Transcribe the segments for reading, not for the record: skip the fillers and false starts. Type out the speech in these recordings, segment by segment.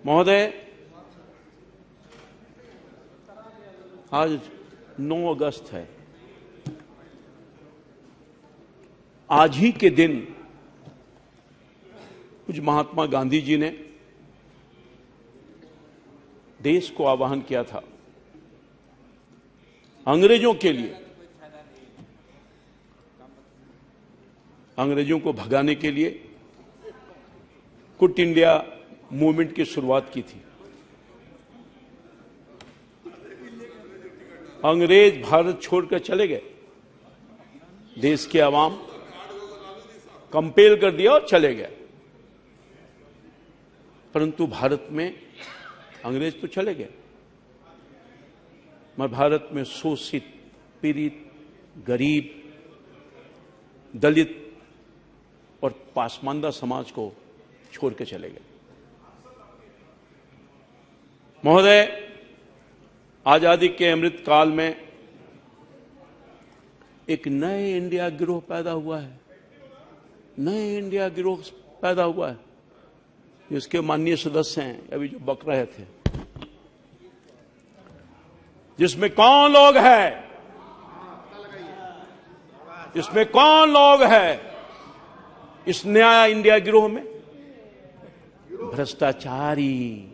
महोदय, आज 9 अगस्त है। आज ही के दिन कुछ महात्मा गांधी जी ने देश को आह्वान किया था अंग्रेजों के लिए, अंग्रेजों को भगाने के लिए क्विट इंडिया मूवमेंट की शुरुआत की थी। अंग्रेज भारत छोड़कर चले गए, देश के आवाम कंपेल कर दिया और चले गए, परंतु भारत में अंग्रेज तो चले गए, मगर भारत में शोषित, पीड़ित, गरीब, दलित और पासमानदा समाज को छोड़ के चले गए। महोदय, आजादी के अमृत काल में एक नए इंडिया गिरोह पैदा हुआ है, नए इंडिया गिरोह पैदा हुआ है, जिसके माननीय सदस्य हैं अभी जो बक रहे थे, जिसमें कौन लोग हैं, इसमें कौन लोग हैं इस नया इंडिया गिरोह में? भ्रष्टाचारी,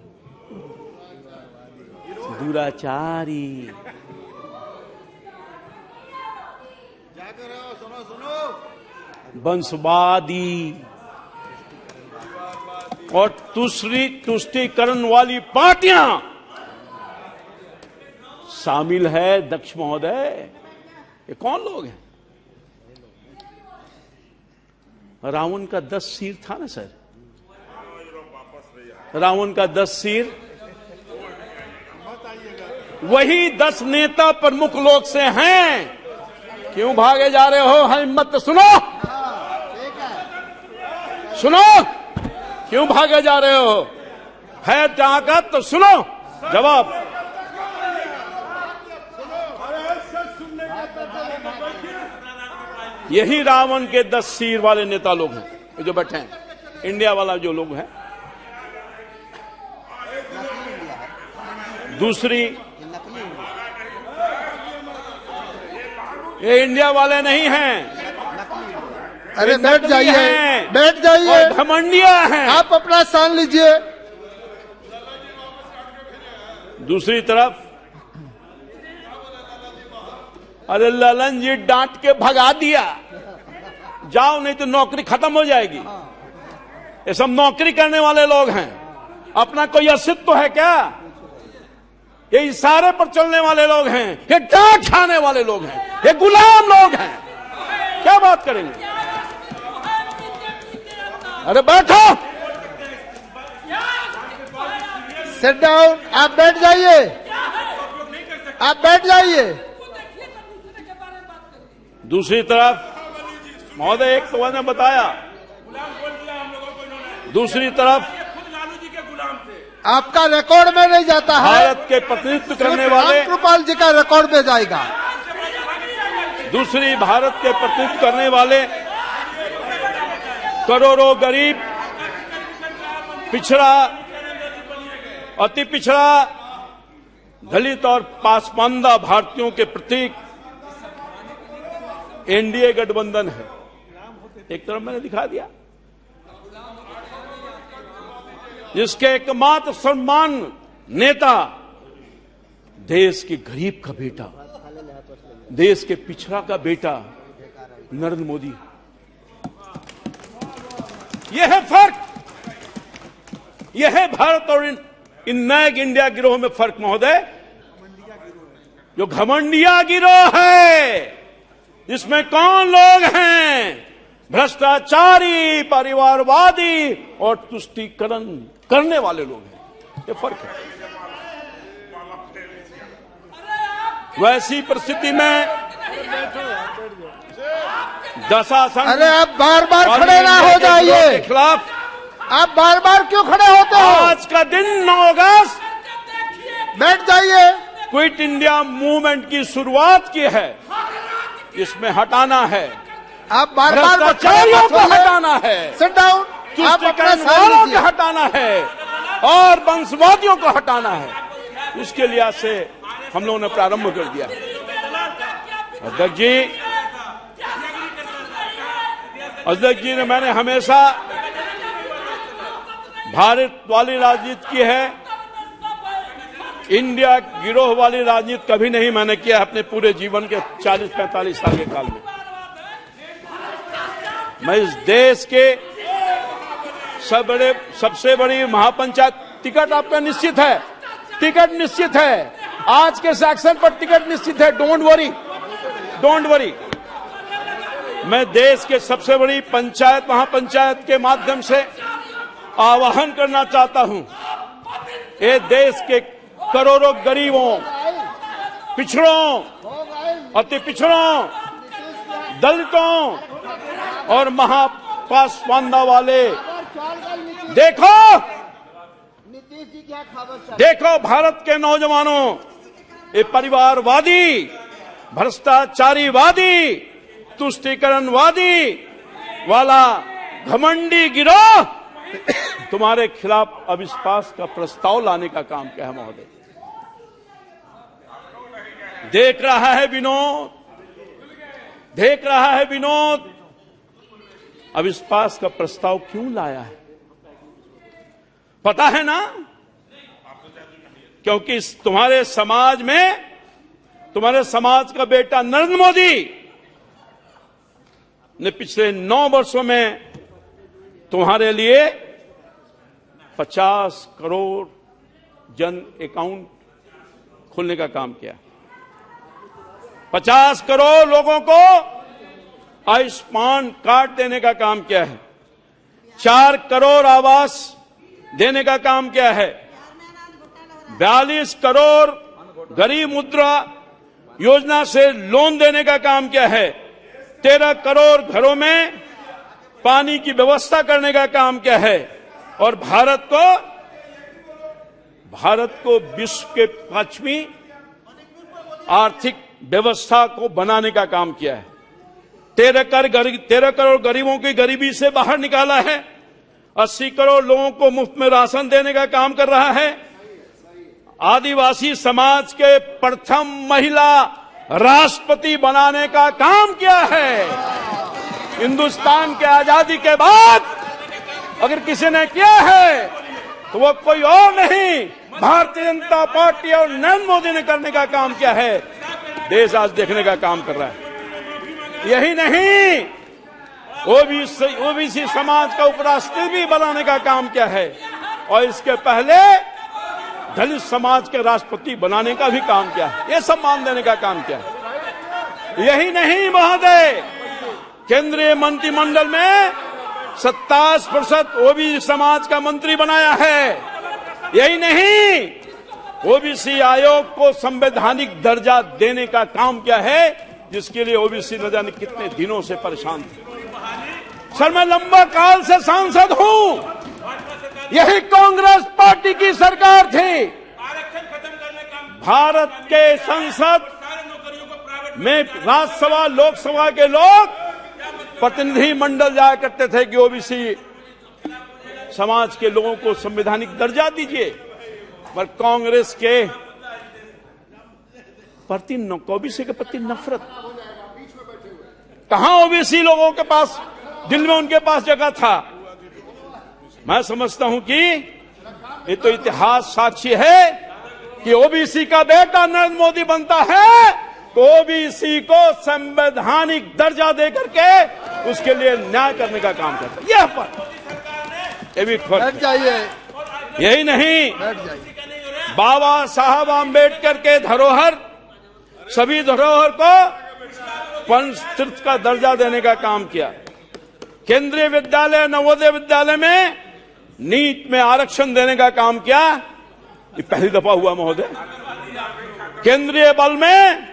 दुराचारी, वंशवादी और तुष्टीकरण वाली पार्टियां शामिल है। दक्ष महोदय, ये कौन लोग हैं? रावण का 10 सिर था ना सर, रावण का 10 सिर, वही 10 नेता प्रमुख लोग से हैं। क्यों भागे जा रहे हो? हिम्मत सुनो, सुनो, क्यों भागे जा रहे हो? है ताकत तो सुनो जवाब। यही रावण के 10 सिर वाले नेता लोग हैं जो बैठे हैं, इंडिया वाला जो लोग हैं। दूसरी, ये इंडिया वाले नहीं हैं। अरे बैठ जाइए, बैठ जाइए, घमंडिया हैं। आप अपना स्थान लीजिए। दूसरी तरफ, अरे ललन जी डांट के भगा दिया, जाओ नहीं तो नौकरी खत्म हो जाएगी। ये सब नौकरी करने वाले लोग हैं, अपना कोई अस्तित्व है क्या? ये इशारे पर चलने वाले लोग हैं, ये डांट खाने वाले लोग हैं, ये गुलाम लोग हैं। क्या बात करेंगे? अरे बैठो, सिट डाउन। आप बैठ जाइए, आप बैठ जाइए। दूसरी तरफ महोदय, एक तो मैंने बताया, दूसरी तरफ आपका रिकॉर्ड में नहीं जाता है, भारत के प्रतिनिधित्व करने वाले रामकृपाल जी का रिकॉर्ड में जाएगा। दूसरी, भारत के प्रतिनिधित्व करने वाले करोड़ों गरीब, पिछड़ा, अति पिछड़ा, दलित और पासमानदा भारतीयों के प्रतीक एनडीए गठबंधन है। एक तरफ मैंने दिखा दिया, जिसके एकमात्र सम्मान नेता देश के गरीब का बेटा, देश के पिछड़ा का बेटा नरेंद्र मोदी। यह है फर्क, यह है भारत और इन नए इंडिया गिरोह में फर्क महोदय। जो घमंडिया गिरोह है, इसमें कौन लोग हैं? भ्रष्टाचारी, परिवारवादी और तुष्टीकरण करने वाले लोग हैं। ये फर्क है। वैसी परिस्थिति में दशासन, अरे आप बार बार खड़े ना हो जाइए, के खिलाफ आप बार बार क्यों खड़े होते हो? आज का दिन 9 अगस्त, बैठ जाइए। क्विट इंडिया मूवमेंट की शुरुआत की है, इसमें हटाना है, आप बार बार भ्रष्टाचारियों को हटाना है, सिट डाउन। आप अपना तुष्टीकरण वालों को हटाना है, और वंशवादियों को हटाना है। इसके लिहाज से हम लोगों ने प्रारंभ कर दिया। अध्यक्ष जी ने मैंने हमेशा भारत वाली राजनीति की है, इंडिया गिरोह वाली राजनीति कभी नहीं मैंने किया अपने पूरे जीवन के 40-45 साल के काल में। मैं इस देश के सबसे बड़ी महापंचायत टिकट आपका निश्चित है, टिकट निश्चित है, आज के सेक्शन पर टिकट निश्चित है। Don't worry. मैं देश के सबसे बड़ी पंचायत महापंचायत के माध्यम से आह्वान करना चाहता हूं, ये देश के करोड़ों गरीबों, पिछड़ों, अति पिछड़ों, दलितों और महापासवानता वाले, देखो भारत के नौजवानों, ये परिवारवादी, भ्रष्टाचारीवादी, तुष्टीकरणवादी वाला घमंडी गिरोह तुम्हारे खिलाफ अविश्वास का प्रस्ताव लाने का काम क्या है महोदय? देख रहा है विनोद, अविश्वास का प्रस्ताव क्यों लाया है? पता है ना? क्योंकि तुम्हारे समाज में, तुम्हारे समाज का बेटा नरेंद्र मोदी ने पिछले 9 वर्षों में तुम्हारे लिए 50 करोड़ जन अकाउंट खोलने का काम किया। 50 करोड़ लोगों को आयुष्मान कार्ड देने का काम किया है। 4 करोड़ आवास देने का काम किया है। 42 करोड़ गरीब मुद्रा योजना से लोन देने का काम किया है। 13 करोड़ घरों में पानी की व्यवस्था करने का काम किया है। और भारत को विश्व के 5वीं आर्थिक व्यवस्था को बनाने का काम किया है। 13 करोड़ गरीबों की गरीबी से बाहर निकाला है। 80 करोड़ लोगों को मुफ्त में राशन देने का काम कर रहा है। आदिवासी समाज के प्रथम महिला राष्ट्रपति बनाने का काम किया है। हिंदुस्तान के आजादी के बाद अगर किसी ने किया है तो वो कोई और नहीं, भारतीय जनता पार्टी और नरेंद्र मोदी ने करने का काम किया है। देश आज देखने का काम कर रहा है। यही नहीं, ओबीसी समाज का उपराष्ट्रपति भी बनाने का काम किया है और इसके पहले दलित समाज के राष्ट्रपति बनाने का भी काम किया है। ये सम्मान देने का काम किया है। यही नहीं महोदय, केंद्रीय मंत्रिमंडल में 27% ओबीसी समाज का मंत्री बनाया है। यही नहीं, ओबीसी आयोग को संवैधानिक दर्जा देने का काम किया है, जिसके लिए ओबीसी न जाने कितने दिनों से परेशान थे। सर, मैं लंबा काल से सांसद हूं। यही कांग्रेस पार्टी की सरकार थी। भारत के संसद में राज्यसभा लोकसभा के लोग प्रतिनिधि मंडल जाया करते थे कि ओबीसी समाज के लोगों को संवैधानिक दर्जा दीजिए, पर कांग्रेस के प्रति ओबीसी के प्रति नफरत। कहां ओबीसी लोगों के पास, दिल में उनके पास जगह था। मैं समझता हूं कि ये तो इतिहास साक्षी है कि ओबीसी का बेटा नरेंद्र मोदी बनता है तो ओबीसी को संवैधानिक दर्जा देकर के उसके लिए न्याय करने का काम करता है। यह फर्क, ये भी फर्क है। यही नहीं, बाबा साहब आम्बेडकर के धरोहर, सभी धरोहर को पंचतीर्थ का दर्जा देने का काम किया। केंद्रीय विद्यालय, नवोदय विद्यालय में नीट में आरक्षण देने का काम किया। ये पहली दफा हुआ महोदय। केंद्रीय बल में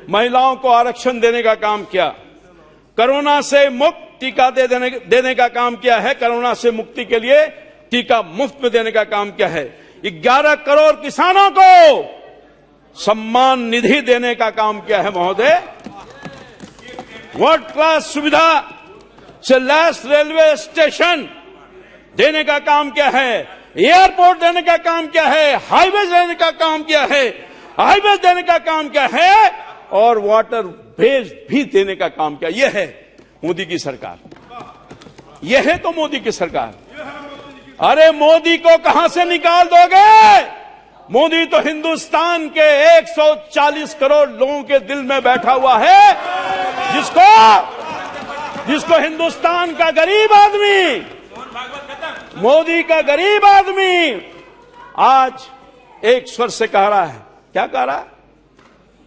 महिलाओं को आरक्षण देने का काम किया। कोरोना से मुक्त टीका देने का काम किया है। कोरोना से मुक्ति के लिए टीका मुफ्त में देने का काम किया है। 11 करोड़ किसानों को सम्मान निधि देने का काम किया है महोदय। वर्ल्ड क्लास सुविधा से लैस रेलवे स्टेशन देने का काम किया है। एयरपोर्ट देने का काम क्या है, हाईवेज देने का काम क्या है, हाईवेज देने का काम क्या है, और वाटर वेज भी देने का काम क्या, यह है मोदी की सरकार। यह है तो मोदी की सरकार। अरे मोदी को कहां से निकाल दोगे? मोदी तो हिंदुस्तान के 140 करोड़ लोगों के दिल में बैठा हुआ है, जिसको हिंदुस्तान का गरीब आदमी, मोदी का गरीब आदमी आज एक स्वर से कह रहा है। क्या कह रहा है?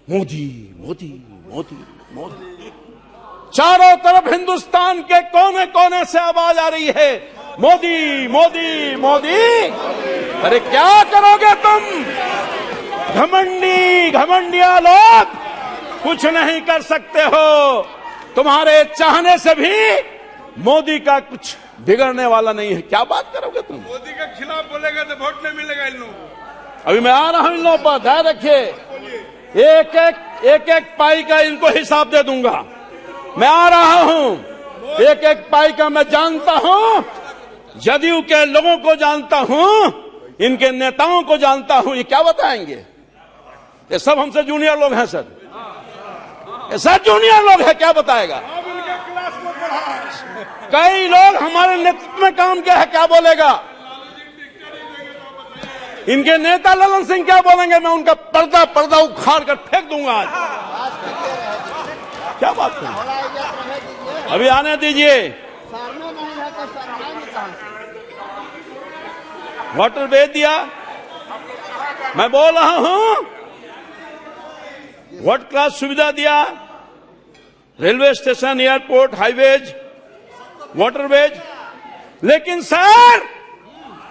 मोदी मोदी मोदी मोदी। चारों तरफ हिंदुस्तान के कोने कोने से आवाज आ रही है, मोदी मोदी मोदी। अरे क्या करोगे तुम? घमंडिया लोग कुछ नहीं कर सकते हो। तुम्हारे चाहने से भी मोदी का कुछ बिगड़ने वाला नहीं है। क्या बात करोगे तुम? मोदी के खिलाफ बोलेगा तो वोट नहीं मिलेगा इन लोगों को। अभी मैं आ रहा हूं इन लोगों पर, ध्यान रखिए। एक एक पाई का इनको हिसाब दे दूंगा। मैं आ रहा हूं, एक एक पाई का मैं जानता हूं, जदयू के लोगों को जानता हूं, इनके नेताओं को जानता हूं। ये क्या बताएंगे? ये सब हमसे जूनियर लोग हैं सर, ये सब जूनियर लोग हैं। क्या बताएगा? कई लोग हमारे नेतृत्व में काम किया है, क्या बोलेगा? इनके नेता ललन सिंह क्या बोलेंगे? मैं उनका पर्दा उखाड़ कर फेंक दूंगा आज। क्या बात करें? अभी आने दीजिए। वाटर दे दिया, मैं बोल रहा हूं, वर्ल्ड क्लास सुविधा दिया, railway station, airport, highways, waterways, लेकिन सर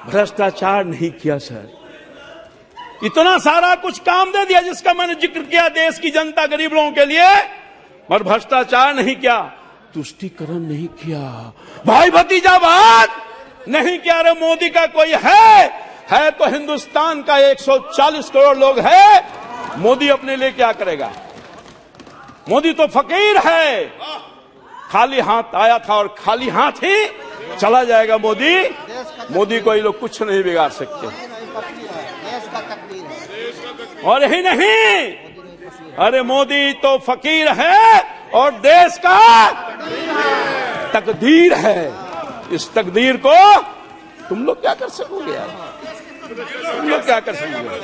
भ्रष्टाचार नहीं किया सर। इतना सारा कुछ काम दे दिया जिसका मैंने जिक्र किया देश की जनता, गरीब लोगों के लिए, और भ्रष्टाचार नहीं किया, तुष्टीकरण नहीं किया, भाई भतीजावाद नहीं किया। अरे मोदी का कोई है तो हिंदुस्तान का 140 करोड़ लोग है। मोदी अपने लिए क्या करेगा? मोदी तो फकीर है, खाली हाथ आया था और खाली हाथ ही चला जाएगा। मोदी को ये लोग कुछ नहीं बिगाड़ सकते। और यही नहीं, अरे मोदी तो फकीर है और देश का तकदीर है। इस तकदीर को तुम लोग क्या कर सकोगे यार? तुम लोग क्या कर सकोगे?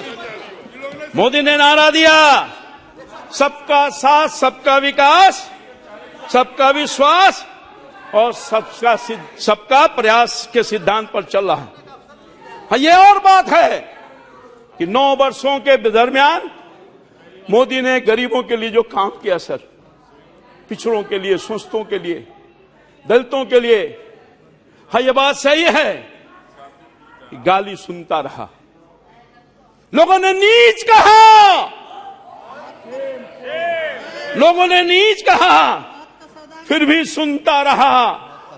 मोदी ने नारा दिया, सबका साथ, सबका विकास, सबका विश्वास और सबका प्रयास के सिद्धांत पर चल रहा है। हाँ, ये और बात है कि 9 वर्षों के दरमियान मोदी ने गरीबों के लिए जो काम किया सर, पिछड़ों के लिए, शोषितों के लिए, दलितों के लिए, हाँ ये बात सही है कि गाली सुनता रहा, लोगों ने नीच कहा, लोगों ने नीच कहा, फिर भी सुनता रहा,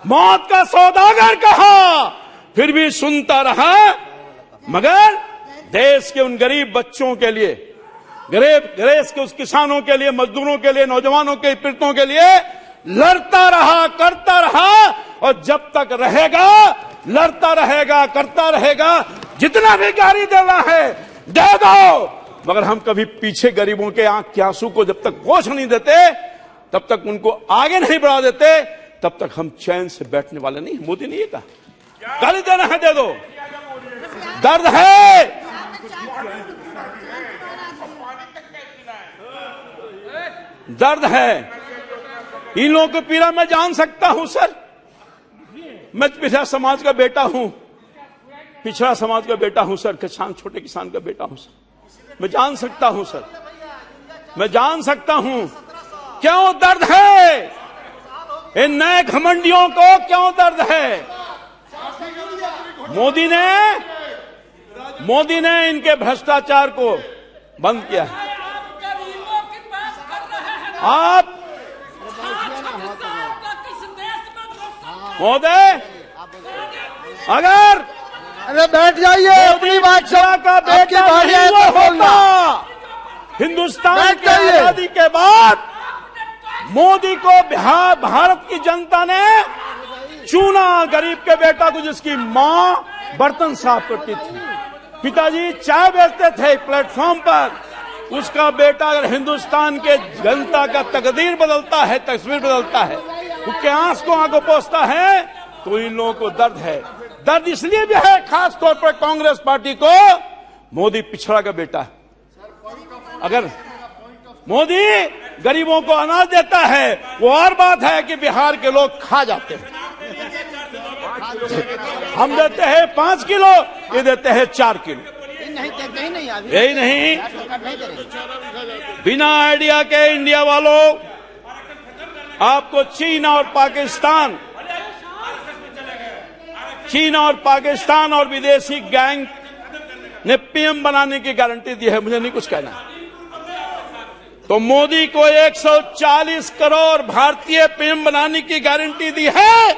मौत का सौदागर कहा, फिर भी सुनता रहा। मगर देश के उन गरीब बच्चों के लिए, देश के उस किसानों के लिए, मजदूरों के लिए, नौजवानों के पीड़ितों के लिए लड़ता रहा, करता रहा, और जब तक रहेगा लड़ता रहेगा, करता रहेगा। जितना भी गाली देना है दे दो, मगर हम कभी पीछे गरीबों के आंख के आंसू को जब तक पोंछ नहीं देते, तब तक उनको आगे नहीं बढ़ा देते, तब तक हम चैन से बैठने वाले नहीं। मोदी ने ये कहा, गाली देना है दे दो, दर्द है, दर्द है, इन लोगों की पीड़ा मैं जान सकता हूं सर। मैं पिछड़ा समाज का बेटा हूं, पिछड़ा समाज का बेटा हूं सर, किसान, छोटे किसान का बेटा हूं सर। मैं जान सकता हूं सर, मैं जान सकता हूं क्यों दर्द है, इन नए घमंडियों को क्यों दर्द है। मोदी ने इनके भ्रष्टाचार को बंद किया है। आप महोदय, अगर अरे बैठ जाइए, अपनी बात का बेटा नहीं होता, हिंदुस्तान की आजादी के बाद मोदी को भारत की जनता ने चुना, गरीब के बेटा को, जिसकी मां बर्तन साफ करती थी, पिताजी चाय बेचते थे प्लेटफॉर्म पर, उसका बेटा अगर हिंदुस्तान के जनता का तकदीर बदलता है, तस्वीर बदलता है, उसके आंख को आंखों पोंछता है, तो इन लोगों को दर्द है। दर्द इसलिए भी है खास तौर पर कांग्रेस पार्टी को, मोदी पिछड़ा का बेटा है। अगर मोदी गरीबों को अनाज देता है, वो और बात है कि बिहार के लोग खा जाते हैं। हम देते हैं 5 किलो, ये देते हैं 4 किलो। यही नहीं, बिना आइडिया के इंडिया वालों, आपको चीन और पाकिस्तान और विदेशी गैंग ने पीएम बनाने की गारंटी दी है, मुझे नहीं कुछ कहना। तो मोदी को 140 करोड़ भारतीय पीएम बनाने की गारंटी दी है।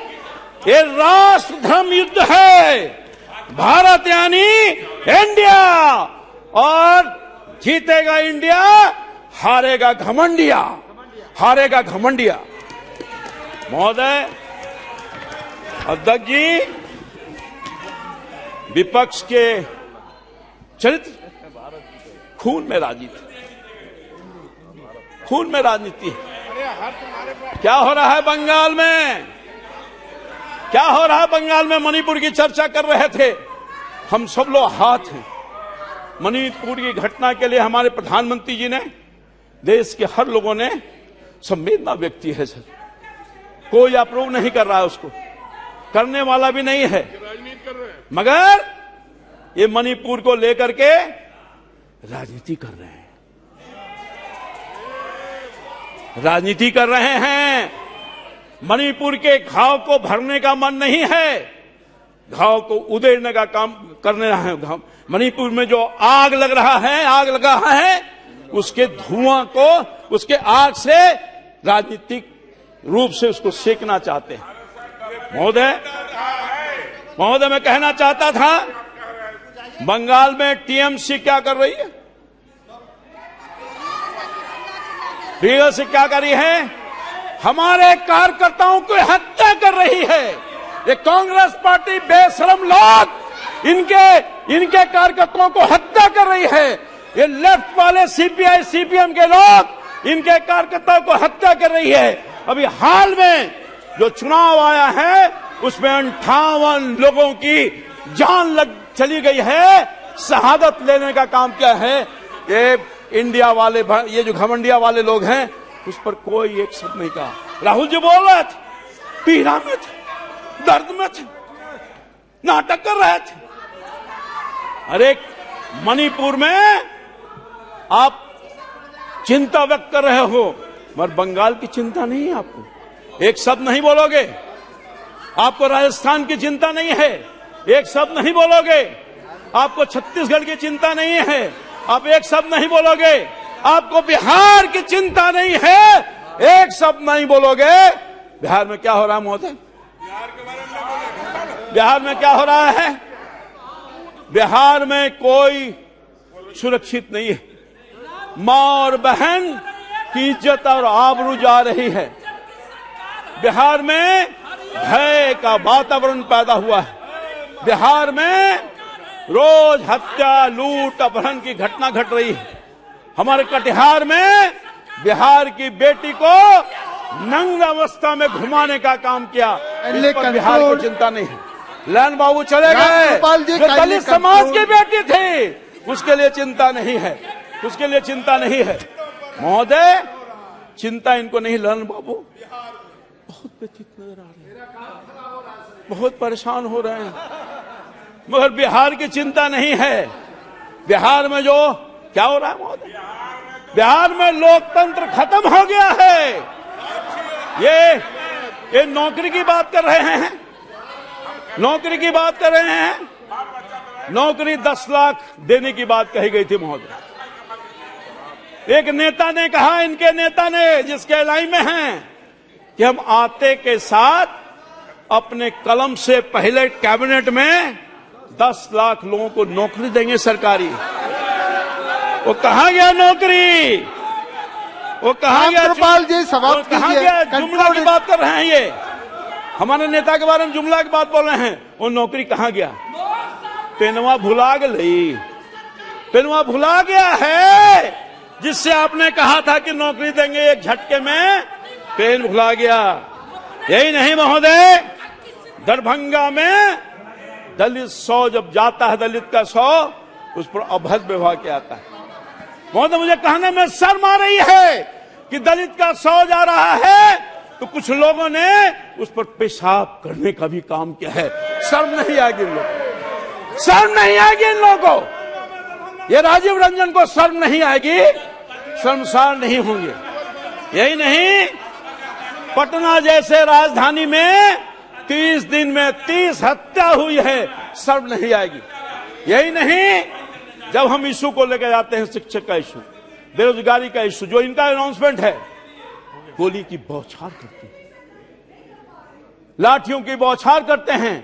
ये राष्ट्र धर्म युद्ध है। भारत यानी इंडिया, और जीतेगा इंडिया, हारेगा घमंडिया, हारेगा घमंडिया। महोदय अध्यक्ष जी, विपक्ष के चरित्र खून में राजनीति, खून में राजनीति है। क्या हो रहा है बंगाल में? क्या हो रहा है बंगाल में? मणिपुर की चर्चा कर रहे थे, हम सब लोग हाथ हैं। मणिपुर की घटना के लिए हमारे प्रधानमंत्री जी ने, देश के हर लोगों ने संवेदना व्यक्त की है सर। कोई अप्रूव नहीं कर रहा है, उसको करने वाला भी नहीं है, मगर ये मणिपुर को लेकर के राजनीति कर रहे हैं, राजनीति कर रहे हैं। मणिपुर के घाव को भरने का मन नहीं है, घाव को उधेड़ने का काम करने रहा है। मणिपुर में जो आग लग रहा है, आग लगा है, उसके धुआं को, उसके आग से राजनीतिक रूप से उसको सेकना चाहते हैं। महोदय मैं कहना चाहता था, बंगाल में टीएमसी क्या कर रही है, टीएमसी क्या कर रही है? हमारे कार्यकर्ताओं को हत्या कर रही है। ये कांग्रेस पार्टी बेशरम लोग इनके कार्यकर्ताओं को हत्या कर रही है। ये लेफ्ट वाले सीपीआई सीपीएम के लोग इनके कार्यकर्ताओं को हत्या कर रही है। अभी हाल में जो चुनाव आया है, उसमें 58 लोगों की जान चली गई है, शहादत लेने का काम किया है। ये इंडिया वाले, ये जो घमंडिया वाले लोग हैं, उस पर कोई एक शब्द नहीं कहा। राहुल जी बोल रहे थे, पीड़ा में थे, दर्द में थे, नाटक कर रहे थे। अरे मणिपुर में आप चिंता व्यक्त कर रहे हो, मगर बंगाल की चिंता नहीं है आपको, एक शब्द नहीं बोलोगे। आपको राजस्थान की चिंता नहीं है, एक शब्द नहीं बोलोगे। आपको छत्तीसगढ़ की चिंता नहीं है, आप एक शब्द नहीं बोलोगे। आपको बिहार की चिंता नहीं है, एक शब्द नहीं बोलोगे। बिहार में क्या हो रहा है महोदय? बिहार में क्या हो रहा है? बिहार में कोई सुरक्षित नहीं है। मां और बहन की इज्जत और आबरू जा रही है। बिहार में भय का वातावरण पैदा हुआ है। बिहार में रोज हत्या, लूट, अपहरण की घटना घट रही है। हमारे कटिहार में बिहार की बेटी को नंग अवस्था में घुमाने का काम किया, इस पर बिहार को चिंता नहीं है। लैन बाबू चले गए, जो दलित समाज की बेटी थी, उसके लिए चिंता नहीं है, उसके लिए चिंता नहीं है। महोदय चिंता इनको नहीं। ललन बाबू बहुत व्यथित नजर आ रहे हैं, बहुत परेशान हो रहे हैं, मगर बिहार की चिंता नहीं है। बिहार में जो क्या हो रहा है महोदय? बिहार में लोकतंत्र खत्म हो गया है। ये नौकरी की बात कर रहे हैं, नौकरी की बात कर रहे हैं। नौकरी 10 लाख देने की बात कही गई थी महोदय। एक नेता ने कहा, इनके नेता ने, जिसके लाइन में हैं, कि हम आते के साथ अपने कलम से पहले कैबिनेट में 10 लाख लोगों को नौकरी देंगे सरकारी। वो कहां गया नौकरी? वो कहां गया? कृपाल जी समाप्त कहां गया? जुमला की बात कर रहे हैं, ये हमारे नेता के बारे में जुमला की बात बोल रहे हैं। वो नौकरी कहां गया? पेनवा भुला गई, पेनवा भुला गया है जिससे आपने कहा था कि नौकरी देंगे एक झटके में, पेन भुला गया। यही नहीं महोदय, दरभंगा में दलित 100 जब जाता है, दलित का 100 उस पर अभद्र व्यवहार किया जाता है। महोदय मुझे कहने में शर्म आ रही है कि दलित का 100 जा रहा है तो कुछ लोगों ने उस पर पेशाब करने का भी काम किया है। शर्म नहीं आएगी इन लोगों, शर्म नहीं आएगी इन लोगों को। ये राजीव रंजन को शर्म नहीं आएगी, शर्मसार नहीं होंगे। यही नहीं, पटना जैसे राजधानी में 30 दिन में 30 हत्या हुई है, शर्म नहीं आएगी। यही नहीं, जब हम इशू को लेकर जाते हैं, शिक्षक का इशू, बेरोजगारी का इशू, जो इनका अनाउंसमेंट है, गोली की बौछार करते हैं, लाठियों की बौछार करते हैं।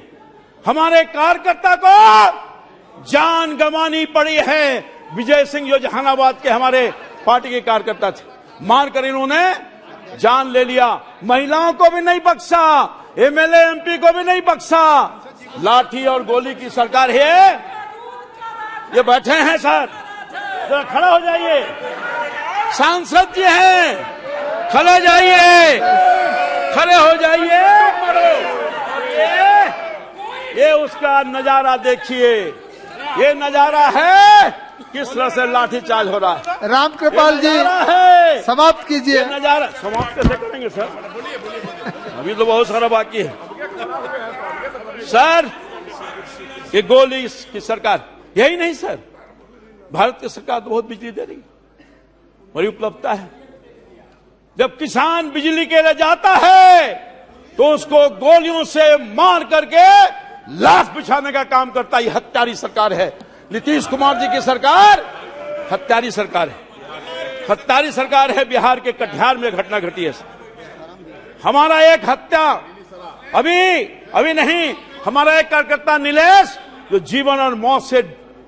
हमारे कार्यकर्ता को जान गंवानी पड़ी है। विजय सिंह जो जहानाबाद के हमारे पार्टी के कार्यकर्ता थे, मारकर इन्होंने जान ले लिया। महिलाओं को भी नहीं बख्शा, एमएलए एमपी को भी नहीं बख्शा। लाठी और गोली की सरकार है। ये बैठे हैं सर, जरा खड़ा हो जाइए। सांसद जी हैं, खड़े जाइए, खड़े हो जाइए। ये उसका नजारा देखिए, ये नजारा है किस तरह से लाठीचार्ज हो रहा है। राम कृपाल जी है, समाप्त कीजिए। ये नजारा समाप्त कैसे करेंगे सर, अभी तो बहुत सारा बाकी है सर। ये गोली की सरकार, यही नहीं सर, भारत की सरकार तो बहुत बिजली दे रही है, बड़ी उपलब्धता है। जब किसान बिजली के लिए जाता है तो उसको गोलियों से मार करके लाश बिछाने का काम करता है। ये हत्यारी सरकार है। नीतीश कुमार जी की सरकार हत्यारी सरकार है, हत्यारी सरकार है। बिहार के कटिहार में घटना घटी है। हमारा एक हत्या अभी नहीं, हमारा एक कार्यकर्ता नीलेश जो जीवन और मौत से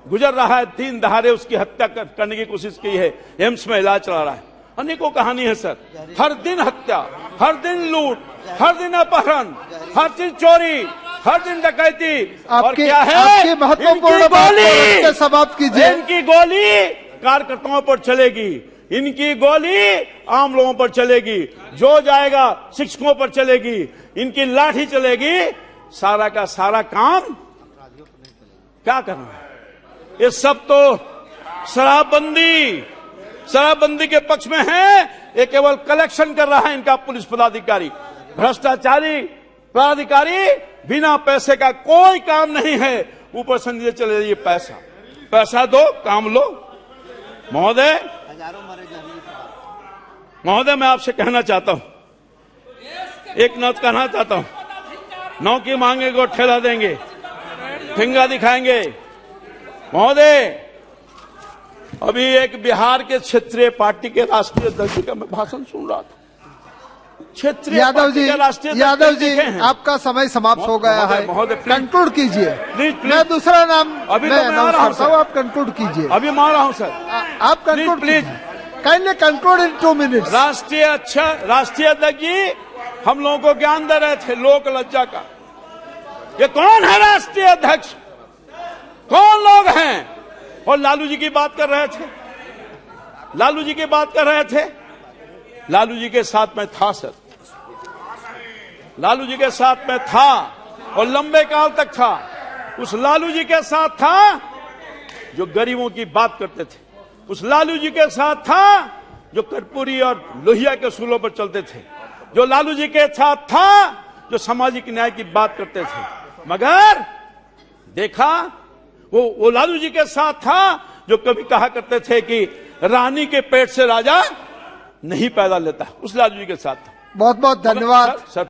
गुजर रहा है, 3 दहाड़े उसकी हत्या करने की कोशिश की है, एम्स में इलाज चला रहा है। अनेकों कहानी है सर, हर दिन हत्या, हर दिन लूट, हर दिन अपहरण, हर चीज चोरी, हर दिन डकैती। और क्या है, आपकी महत्वपूर्ण बात समाप्त कीजिए। इनकी गोली कार्यकर्ताओं पर चलेगी, इनकी गोली आम लोगों पर चलेगी, जो जाएगा शिक्षकों पर चलेगी, इनकी लाठी चलेगी। सारा का सारा काम क्या करना है? ये सब तो शराबबंदी के पक्ष में है। ये केवल कलेक्शन कर रहा है इनका पुलिस पदाधिकारी, भ्रष्टाचारी पदाधिकारी। बिना पैसे का कोई काम नहीं है, ऊपर से नीचे चले जाइए। पैसा दो, काम लो। महोदय मैं आपसे कहना चाहता हूं, एक नौत कहना चाहता हूं, नौकी मांगेंगे और ठेला देंगे, फिंगा दिखाएंगे। महोदय, अभी एक बिहार के क्षेत्रीय पार्टी के राष्ट्रीय अध्यक्ष का मैं भाषण सुन रहा था। क्षेत्रीय यादव जी, आपका समय समाप्त हो गया है, महोदय कंक्लूड कीजिए। प्लीज। मैं दूसरा नाम अभी तो मैं आ रहा हूं सर, आप कंक्लूड कीजिए। अभी मैं आ रहा हूं सर, आप conclude please. Kindly conclude in 2 minutes. राष्ट्रीय अध्यक्ष जी हम लोगों को ज्ञान दे रहे थे लोक लज्जा का। ये कौन है राष्ट्रीय अध्यक्ष, कौन लोग हैं? और लालू जी की बात कर रहे थे, लालू जी की बात कर रहे थे। लालू जी के साथ में था सर, लालू जी के साथ में था और लंबे काल तक था। उस लालू जी के साथ था जो गरीबों की बात करते थे, उस लालू जी के साथ था जो कर्पूरी और लोहिया के सूलों पर चलते थे, जो लालू जी के साथ था जो सामाजिक न्याय की बात करते थे। मगर देखा, वो लालू जी के साथ था जो कभी कहा करते थे कि रानी के पेट से राजा नहीं पैदा लेता, उस लालू जी के साथ था। बहुत बहुत धन्यवाद। सर